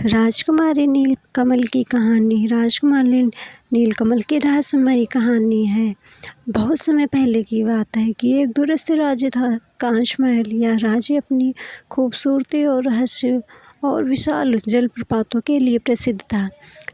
राजकुमारी नीलकमल की कहानी। राजकुमारी नीलकमल की रहस्यमयी कहानी है। बहुत समय पहले की बात है कि एक दूरस्थ राज्य था। कांच महल। यह राज्य अपनी खूबसूरती और रहस्य और विशाल जलप्रपातों के लिए प्रसिद्ध था।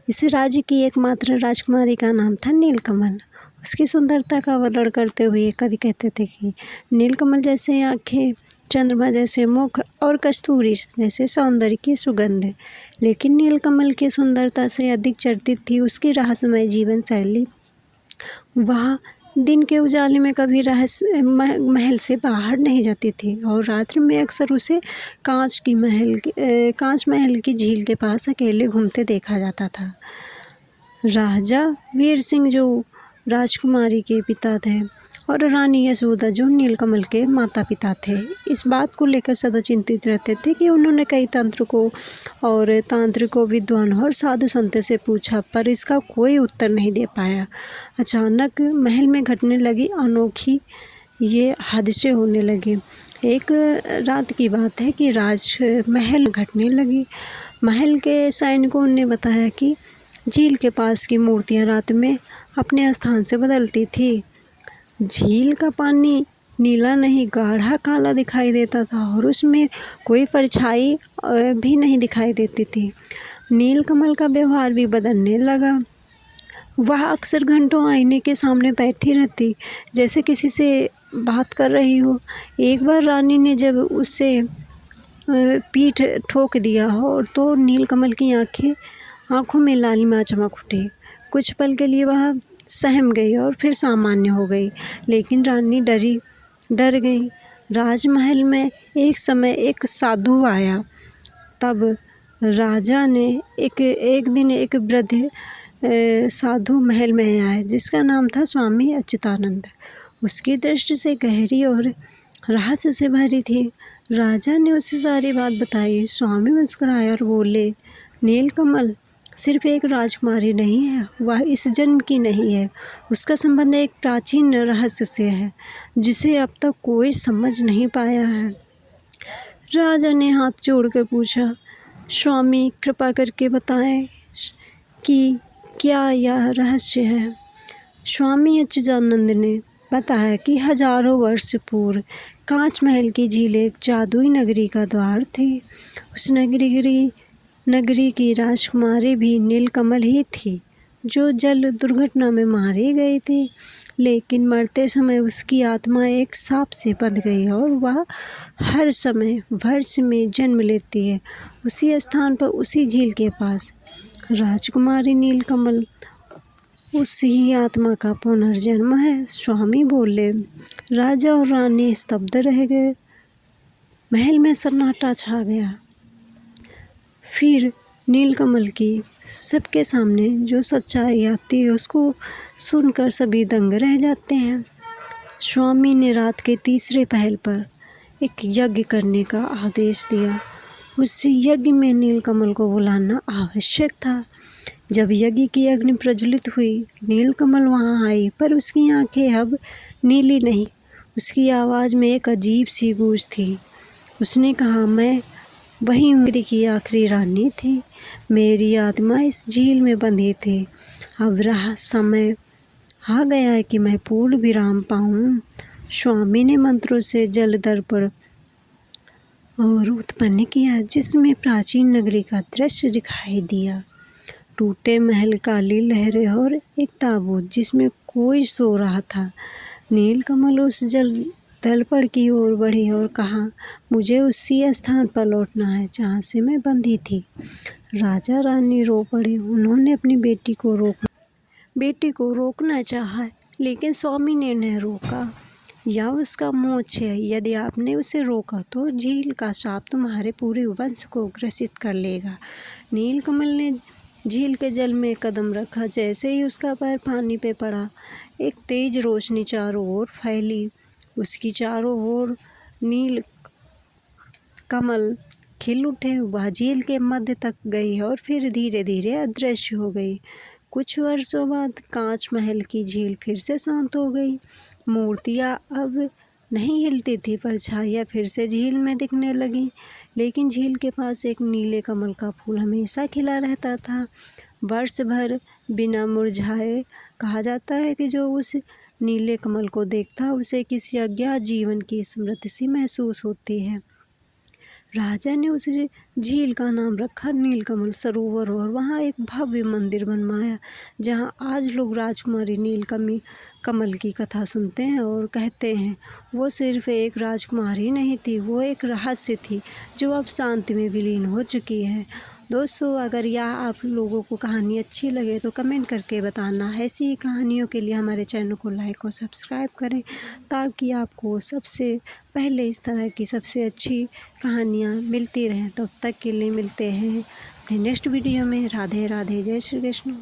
इस राज्य की एकमात्र राजकुमारी का नाम था नीलकमल। उसकी सुंदरता का वर्णन करते हुए कवि कहते थे कि नीलकमल जैसे आँखें, चंद्रमा जैसे मुख और कस्तूरी जैसे सौंदर्य की सुगंध है। लेकिन नीलकमल की सुंदरता से अधिक चर्चित थी उसकी रहस्यमय जीवन शैली। वह दिन के उजाले में कभी महल से बाहर नहीं जाती थी और रात्रि में अक्सर उसे कांच महल की झील के पास अकेले घूमते देखा जाता था। राजा वीर सिंह जो राजकुमारी के पिता थे और रानी यशोदा जो नीलकमल के माता पिता थे, इस बात को लेकर सदा चिंतित रहते थे कि उन्होंने कई तांत्रिकों और तांत्रिकों, विद्वानों और साधु संतों से पूछा, पर इसका कोई उत्तर नहीं दे पाया। अचानक महल में घटने लगी अनोखी ये हादसे होने लगे। एक रात की बात है कि राजमहल घटने लगी। महल के सैनिकों ने बताया कि झील के पास की मूर्तियां रात में अपने स्थान से बदलती थी। झील का पानी नीला नहीं, गाढ़ा काला दिखाई देता था और उसमें कोई परछाई भी नहीं दिखाई देती थी। नीलकमल का व्यवहार भी बदलने लगा। वह अक्सर घंटों आईने के सामने बैठी रहती, जैसे किसी से बात कर रही हो। एक बार रानी ने जब उससे पीठ ठोक दिया हो तो नीलकमल की आंखों में लालिमा चमक उठी। कुछ पल के लिए वह सहम गई और फिर सामान्य हो गई, लेकिन रानी डर गई। राजमहल में एक समय एक साधु आया। तब राजा ने एक दिन एक वृद्ध साधु महल में आया जिसका नाम था स्वामी अच्युतानंद। उसकी दृष्टि से गहरी और रहस्य से भरी थी। राजा ने उसे सारी बात बताई। स्वामी मुस्कुराए और बोले, नीलकमल सिर्फ एक राजकुमारी नहीं है, वह इस जन्म की नहीं है। उसका संबंध एक प्राचीन रहस्य से है जिसे अब तक कोई समझ नहीं पाया है। राजा ने हाथ जोड़कर पूछा, स्वामी कृपा करके बताएं कि क्या यह रहस्य है। स्वामी अच्युतानंद ने बताया कि हजारों वर्ष पूर्व कांच महल की झील एक जादुई नगरी का द्वार थी। उस नगरी की राजकुमारी भी नीलकमल ही थी जो जल दुर्घटना में मारी गई थी। लेकिन मरते समय उसकी आत्मा एक सांप से बंध गई और वह हर समय वर्ष में जन्म लेती है उसी स्थान पर, उसी झील के पास। राजकुमारी नीलकमल उसी आत्मा का पुनर्जन्म है, स्वामी बोले। राजा और रानी स्तब्ध रह गए। महल में सन्नाटा छा गया। फिर नीलकमल की सबके सामने जो सच्चाई आती है उसको सुनकर सभी दंग रह जाते हैं। स्वामी ने रात के तीसरे पहर पर एक यज्ञ करने का आदेश दिया। उस यज्ञ में नीलकमल को बुलाना आवश्यक था। जब यज्ञ की अग्नि प्रज्वलित हुई, नीलकमल वहां आई, पर उसकी आंखें अब नीली नहीं। उसकी आवाज़ में एक अजीब सी गूंज थी। उसने कहा, मैं वही उम्र की आखिरी रानी थी। मेरी आत्मा इस झील में बंधी थी। अब रहा समय आ गया है कि मैं पूर्ण विराम पाऊं। स्वामी ने मंत्रों से जल दर्पण और उत्पन्न किया जिसमें प्राचीन नगरी का दृश्य दिखाई दिया। टूटे महल, काली लहरें और एक ताबूत जिसमें कोई सो रहा था। नीलकमल उस जल दर्पण की ओर बढ़ी और कहा, मुझे उसी स्थान पर लौटना है जहाँ से मैं बंधी थी। राजा रानी रो पड़े। उन्होंने अपनी बेटी को रोकना चाहा, लेकिन स्वामी ने उन्हें रोका। यह उसका मोक्ष है। यदि आपने उसे रोका तो झील का शाप तुम्हारे पूरे वंश को ग्रसित कर लेगा। नीलकमल ने झील के जल में कदम रखा। जैसे ही उसका पैर पानी पे पड़ा, एक तेज रोशनी चारों ओर फैली। उसकी चारों ओर नील कमल खिल उठे। वह झील के मध्य तक गई और फिर धीरे धीरे अदृश्य हो गई। कुछ वर्षों बाद कांच महल की झील फिर से शांत हो गई। मूर्तियाँ अब नहीं हिलती थी परछाइयाँ फिर से झील में दिखने लगी, लेकिन झील के पास एक नीले कमल का फूल हमेशा खिला रहता था, वर्ष भर बिना मुरझाए। कहा जाता है कि जो उस नीले कमल को देखता उसे किसी अज्ञात जीवन की स्मृति सी महसूस होती है। राजा ने उस झील का नाम रखा नीलकमल सरोवर और वहाँ एक भव्य मंदिर बनवाया, जहाँ आज लोग राजकुमारी कमल की कथा सुनते हैं और कहते हैं वो सिर्फ एक राजकुमारी नहीं थी, वो एक रहस्य थी जो अब शांति में विलीन हो चुकी है। दोस्तों, अगर यह आप लोगों को कहानी अच्छी लगे तो कमेंट करके बताना। ऐसी ही कहानियों के लिए हमारे चैनल को लाइक और सब्सक्राइब करें, ताकि आपको सबसे पहले इस तरह की सबसे अच्छी कहानियाँ मिलती रहें। तब तक के लिए मिलते हैं अपने नेक्स्ट वीडियो में। राधे राधे, जय श्री कृष्ण।